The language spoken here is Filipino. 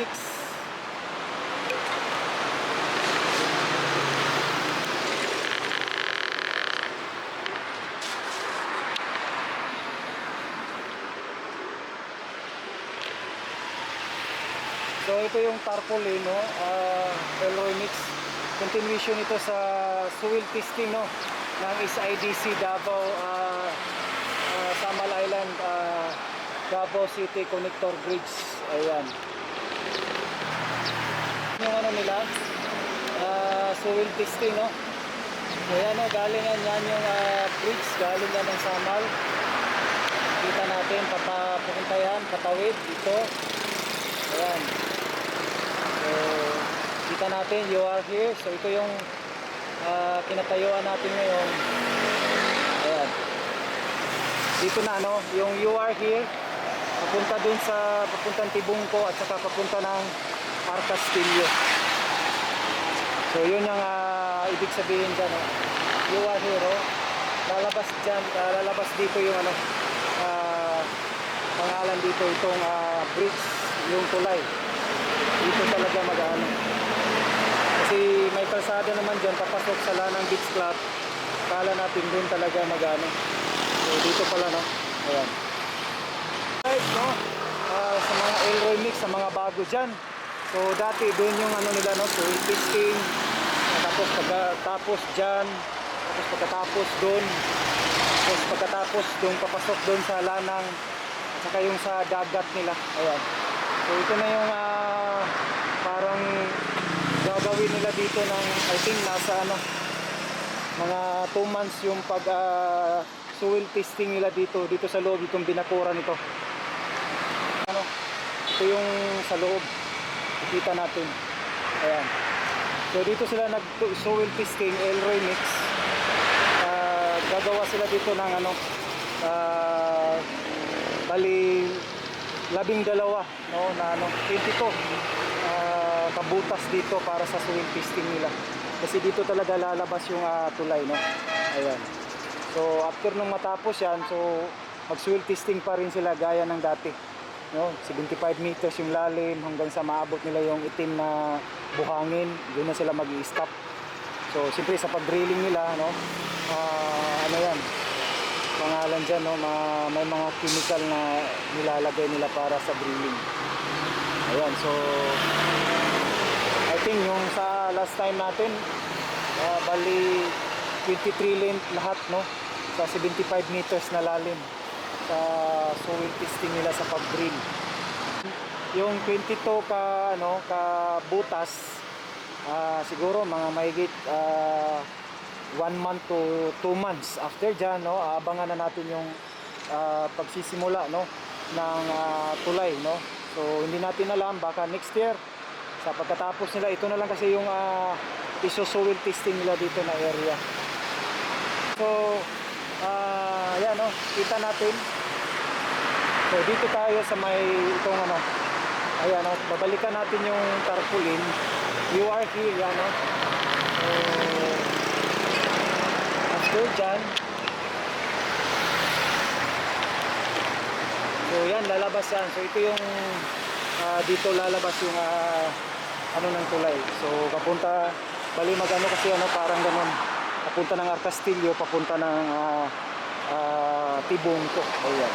Mix. So ito yung tarpaulin, no? Elroy Mix. Continuation ito sa soil testing, no, ng SIDC Davao, Samal Island, Davao City Connector Bridge. Ayan. Yung ano nila, soil testing, no? So yan, no, galing yan yung bridge, galing yan ng Samal. Kita natin, papunta yan, patawid dito. Ayan. So kita natin, you are here. So ito yung kinatayuan natin ngayon. Ayan. Dito na, no, yung you are here, papunta dun sa papuntang Tibungco at saka papunta ng Arcastillo. So yun yung ibig sabihin dyan, no? You are here, oh. Lalabas dyan, lalabas dito yung ano, pangalan dito, itong bridge, yung tulay. Dito talaga mag-ano. Kasi may kalsada naman dyan, papasok sa Lanang Beach Club. Kala natin dun talaga mag-ano. So dito pala, no? Ayan. Right, no? Sa mga Elroy Mix, sa mga bago dyan. So dati dun yung ano nila, no? So testing. Tapos pagkatapos dyan. Tapos pagkatapos dun. Tapos pagkatapos dun, papasok dun sa Lanang. At saka yung sa dagat nila. Ayan. So ito na yung parang gagawin nila dito ng, I think nasa ano, mga 2 months yung pag soil testing nila dito sa loob, itong binakuran nito. Ano, ito yung sa loob, kita natin. Ayan. So dito sila nag soil testing, Elroy Mix. Gagawa sila dito ng ano, bali 12, no, na ano, 22 kabutas dito para sa soil testing nila. Kasi dito talaga lalabas yung tulay, no. Ayan. So after nung matapos yan, so mag soil testing pa rin sila gaya ng dati, no. 75 meters yung lalim hanggang sa maabot nila yung itim na buhangin. Doon na sila mag-i-stop. So siyempre sa pag-drilling nila, no, ano yan, pangalan dyan, no, may mga chemical na nilalagay nila para sa drilling. Ayan. So I think yung sa last time natin, bali 23 length lahat, no, sa 75 meters na lalim sa soil testing nila sa pag-drill. Yung 22 ka ano, ka butas, siguro mga mahigit 1 month to 2 months after dyan, no, abangan na natin yung pagsisimula, no, ng tulay, no. So hindi natin alam, baka next year sa pagkatapos nila, ito na lang kasi yung iso-soil testing nila dito na area. So yan, no, kita natin. So dito tayo sa may itong ano, ayan, no, babalikan natin yung tarpaulin. You are here, yan, no. So after dyan, so yan, lalabas yan. So ito yung dito lalabas yung ano ng tulay. So papunta, bali mag-ano kasi ano, parang ganun, papunta ng Arcastillo, papunta ng Tibungco. Ayan.